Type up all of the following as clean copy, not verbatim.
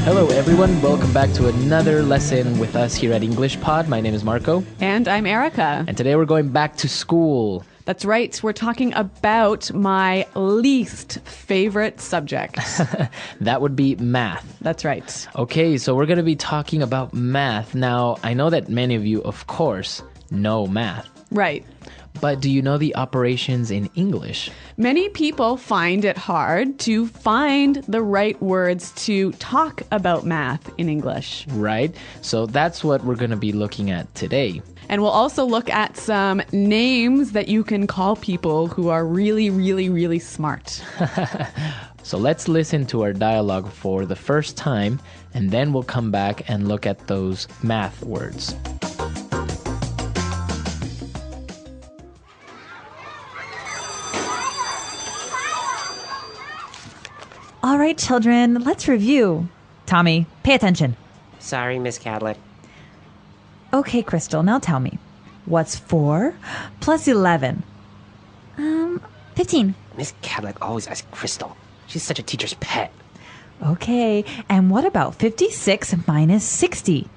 Hello everyone, welcome back to another lesson with us here at English Pod. My name is Marco. And I'm Erica. And today we're going back to school. That's right, we're talking about my least favorite subject. That would be math. That's right. Okay, so we're going to be talking about math. Now, I know that many of you, of course, know math. Right. But do you know the operations in English? Many people find it hard to find the right words to talk about math in English. Right? So that's what we're going to be looking at today. And we'll also look at some names that you can call people who are really, really, really smart. So let's listen to our dialogue for the first time, and then we'll come back and look at those math words. All right, children, let's review. Tommy, pay attention. Sorry, Miss Kadlec. Okay, Crystal, now tell me. What's 4 plus 11? 15. Miss Kadlec always asks Crystal. She's such a teacher's pet. Okay, and what about 56 minus 60?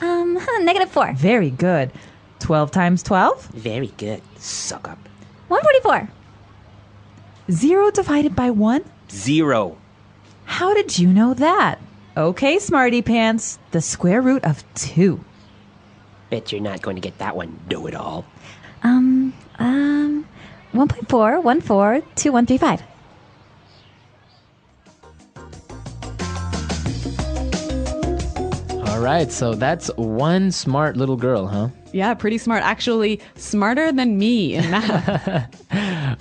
-4. Very good. 12 times 12? Very good. Suck up. 144. 0 divided by 1? 0. How did you know that? Okay, smarty pants, the square root of 2. Bet you're not going to get that one, know-it-all. 1.4142135. All right, so that's one smart little girl, huh? Yeah, pretty smart. Actually, smarter than me in math.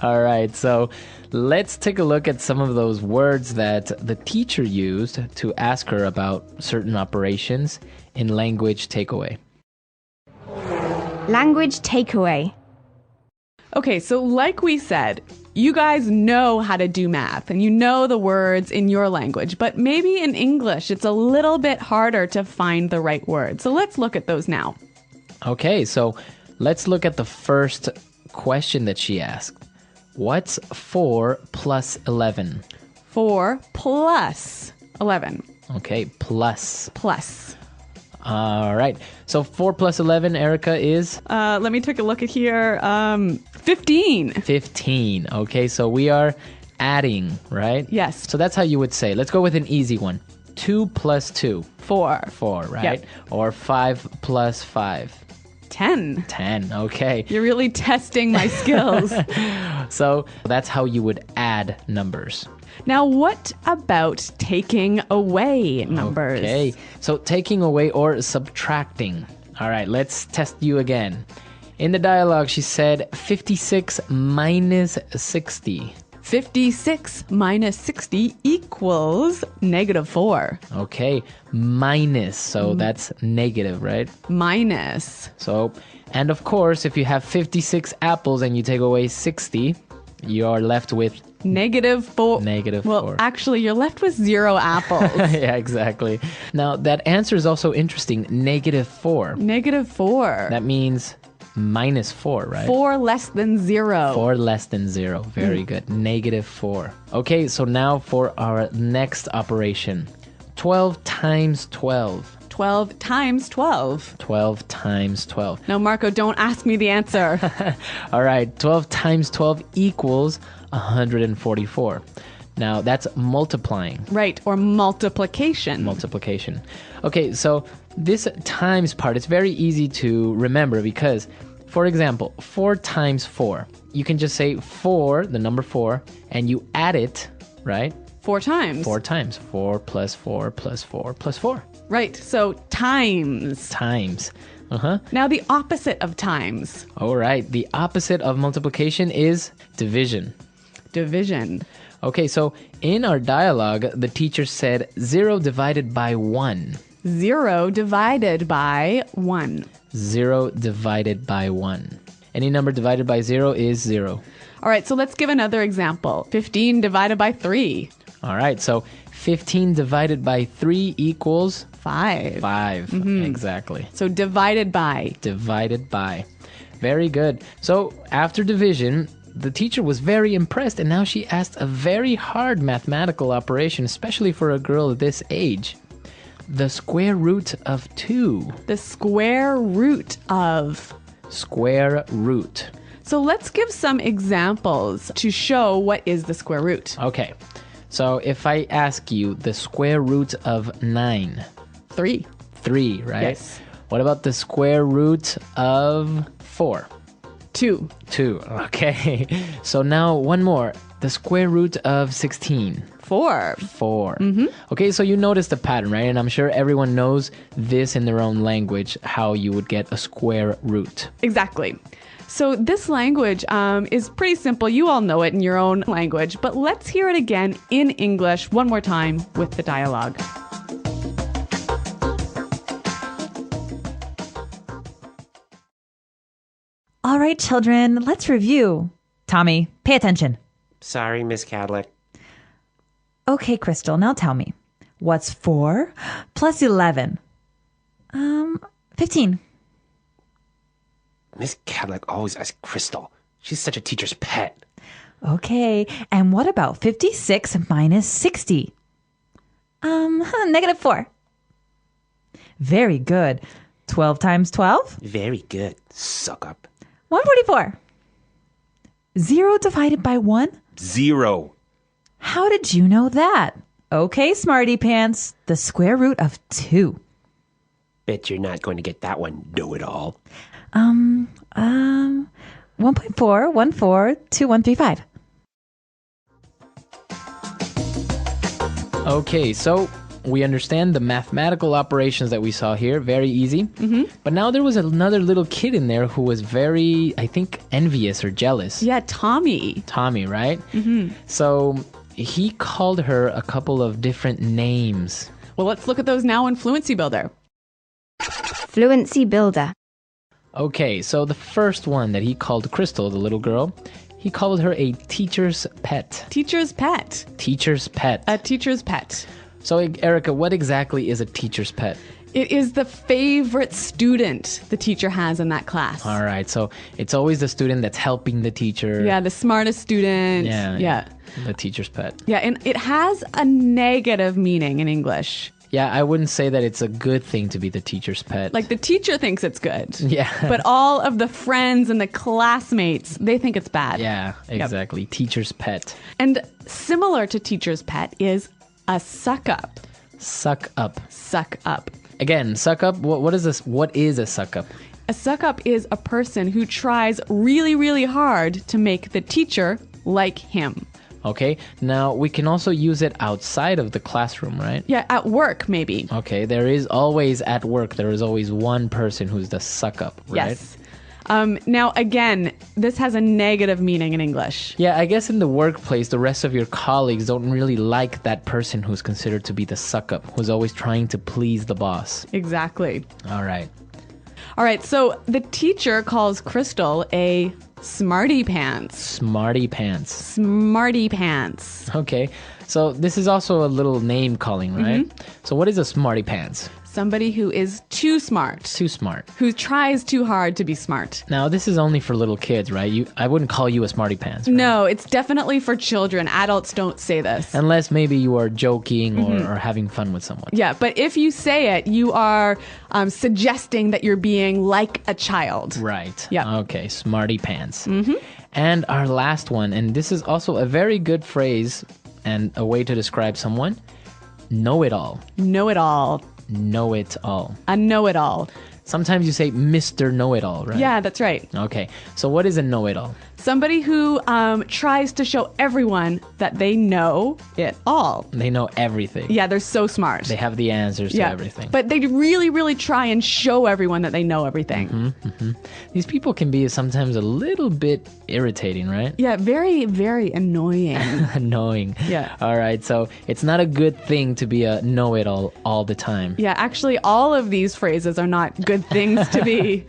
All right, so let's take a look at some of those words that the teacher used to ask her about certain operations in language takeaway. Language takeaway. Okay, so like we said, you guys know how to do math and you know the words in your language, but maybe in English it's a little bit harder to find the right word. So let's look at those now. Okay, so let's look at the first question that she asked. What's 4 plus 11? 4 plus 11. Okay, plus. Plus. All right. So 4 plus 11, Erica, is? Let me take a look at here. 15. 15. Okay, so we are adding, right? Yes. So that's how you would say. Let's go with an easy one. 2 plus 2. 4. 4, right? Yep. Or 5 plus 5. 10. 10. Okay. You're really testing my skills. So that's how you would add numbers. Now, what about taking away numbers? Okay. So taking away or subtracting. All right, let's test you again. In the dialogue, she said 56 minus 60. 56 minus 60 equals -4. Okay, minus. So that's negative, right? Minus. So, and of course, if you have 56 apples and you take away 60, you are left with -4. Well, 4. actually, you're left with 0 apples. Yeah, exactly. Now, that answer is also interesting. -4. -4. That means minus 4, right? 4 less than 0. 4 less than 0. Very good. -4. Okay, so now for our next operation. 12 times 12. 12 times 12. 12 times 12. Now, Marco, don't ask me the answer. All right, 12 times 12 equals 144. Now, that's multiplying. Right, or multiplication. Multiplication. Okay, so this times part, it's very easy to remember because, for example, 4 times 4. You can just say 4, the number 4, and you add it, right? 4 times. 4 times. 4 plus 4 plus 4 plus 4. Right, so times. Times. Uh-huh. Now, the opposite of times. All right, the opposite of multiplication is division. Division. Okay, so in our dialogue, the teacher said 0 divided by 1. 0 divided by 1. 0 divided by 1. Any number divided by 0 is 0. All right, so let's give another example. 15 divided by 3. All right, so 15 divided by 3 equals 5. 5. Exactly. So divided by. Divided by. Very good. So after division, the teacher was very impressed, and now she asked a very hard mathematical operation, especially for a girl this age. The square root of 2. The square root of. Square root. So let's give some examples to show what is the square root. Okay, so if I ask you the square root of 9. 3. 3, right? Yes. What about the square root of 4? 2. 2. Okay. So now one more. The square root of 16. 4. 4. Okay, so you notice the pattern, right? And I'm sure everyone knows this in their own language, how you would get a square root. Exactly. So this language is pretty simple. You all know it in your own language, but let's hear it again in English one more time with the dialogue. All right, children, let's review. Tommy, pay attention. Sorry, Miss Kadlec. Okay, Crystal, now tell me. What's 4 plus 11? 15. Miss Kadlec always asks Crystal. She's such a teacher's pet. Okay, and what about 56 minus 60? Negative 4. Very good. 12 times 12? Very good. Suck up. 144. 0 divided by 1? 0. How did you know that? Okay, smarty pants. The square root of 2. Bet you're not going to get that one, know-it-all. 1.4142135. Okay, so we understand the mathematical operations that we saw here. Very easy. But now there was another little kid in there who was very, I think, envious or jealous. Yeah, Tommy. Tommy, right? So he called her a couple of different names. Well, let's look at those now in Fluency Builder. Fluency builder. Okay, so the first one that he called Crystal, the little girl, he called her a teacher's pet. Teacher's pet. Teacher's pet. A teacher's pet. So, Erica, what exactly is a teacher's pet? It is the favorite student the teacher has in that class. All right, so it's always the student that's helping the teacher. Yeah, the smartest student. Yeah. The teacher's pet. Yeah, and it has a negative meaning in English. Yeah, I wouldn't say that it's a good thing to be the teacher's pet. Like the teacher thinks it's good. Yeah. But all of the friends and the classmates, they think it's bad. Yeah, exactly. Teacher's pet. And similar to teacher's pet is a suck up. Suck up. Suck up. Again, suck up. What is this? What is a suck up? A suck up is a person who tries really, really hard to make the teacher like him. Okay, now we can also use it outside of the classroom, right? Yeah, at work, maybe. Okay, there is always at work, there is always one person who's the suck up, right? Yes. Now, again, this has a negative meaning in English. Yeah, I guess in the workplace, the rest of your colleagues don't really like that person who's considered to be the suck up, who's always trying to please the boss. Exactly. All right. All right, so the teacher calls Crystal a smarty pants. Smarty pants. Smarty pants. Okay, so this is also a little name calling, right? So what is a smarty pants? Somebody who is too smart. Too smart. Who tries too hard to be smart. Now, this is only for little kids, right? I wouldn't call you a smarty pants. Right? No, it's definitely for children. Adults don't say this. Unless maybe you are joking or having fun with someone. Yeah, but if you say it, you are suggesting that you're being like a child. Right. Yeah. Okay, smarty pants. And our last one, and this is also a very good phrase and a way to describe someone, know-it-all. Know-it-all. Know-it-all. A know-it-all. Sometimes you say Mr. Know-it-all, right? Yeah, that's right. Okay, so what is a know-it-all? Somebody who tries to show everyone that they know it all. They know everything. Yeah, they're so smart. They have the answers to everything. But they really, really try and show everyone that they know everything. These people can be sometimes a little bit irritating, right? Yeah, very, very annoying. Annoying. Yeah. All right, so it's not a good thing to be a know-it-all all the time. Yeah, actually, all of these phrases are not good things to be.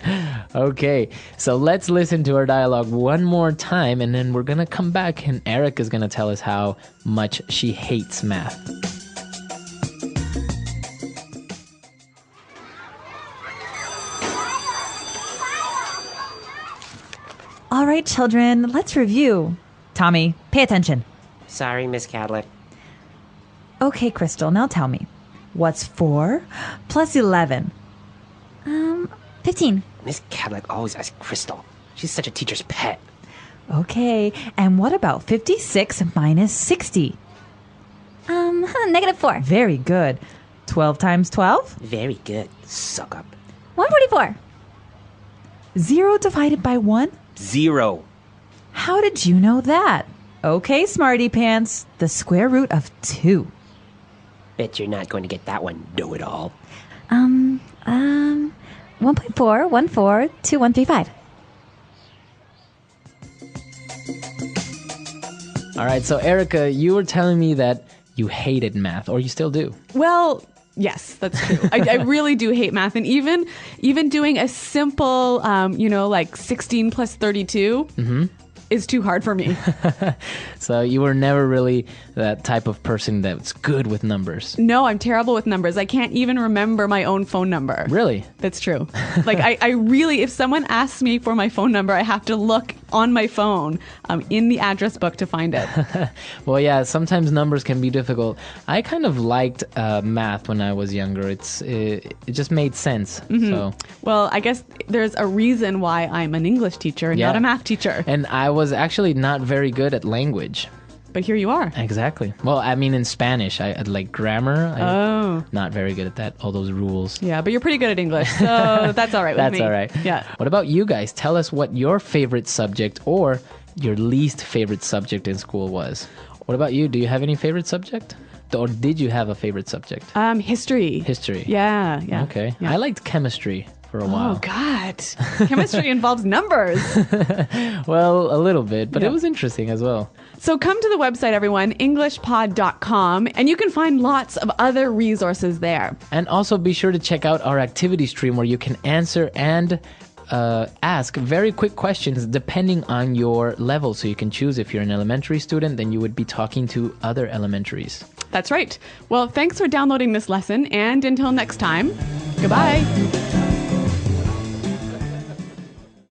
Okay, so let's listen to our dialogue one more time, and then we're going to come back, and Eric is going to tell us how much she hates math. All right, children, let's review. Tommy, pay attention. Sorry, Miss Kadlec. Okay, Crystal, now tell me. What's 4 plus 11? 15. Miss Kadlec always asks Crystal. She's such a teacher's pet. Okay, and what about 56 minus 60? -4. Very good. 12 times 12? Very good. Suck up. 144. 0 divided by 1? 0. How did you know that? Okay, smarty pants, the square root of 2. Bet you're not going to get that one, know-it-all. 1.4, 14, 2135. All right, so Erica, you were telling me that you hated math, or you still do. Well, yes, that's true. I really do hate math. And even doing a simple, like 16 plus 32 is too hard for me. So you were never really that type of person that's good with numbers. No, I'm terrible with numbers. I can't even remember my own phone number. Really? That's true. Like, I really, if someone asks me for my phone number, I have to look on my phone in the address book to find it. Well, yeah, sometimes numbers can be difficult. I kind of liked math when I was younger. It just made sense. So. Well, I guess there's a reason why I'm an English teacher and not a math teacher. And I was actually not very good at language. But here you are. Exactly. Well, I mean, in Spanish, I like grammar. Not very good at that, all those rules. Yeah, but you're pretty good at English, so that's all right with me. That's all right. Yeah. What about you guys? Tell us what your favorite subject or your least favorite subject in school was. What about you? Do you have any favorite subject? Or did you have a favorite subject? History. History. Yeah. Okay. Yeah. I liked chemistry for a while. Oh, God. Chemistry involves numbers. Well, a little bit, but it was interesting as well. So come to the website, everyone, englishpod.com, and you can find lots of other resources there. And also be sure to check out our activity stream where you can answer and ask very quick questions depending on your level. So you can choose if you're an elementary student, then you would be talking to other elementaries. That's right. Well, thanks for downloading this lesson, and until next time, goodbye.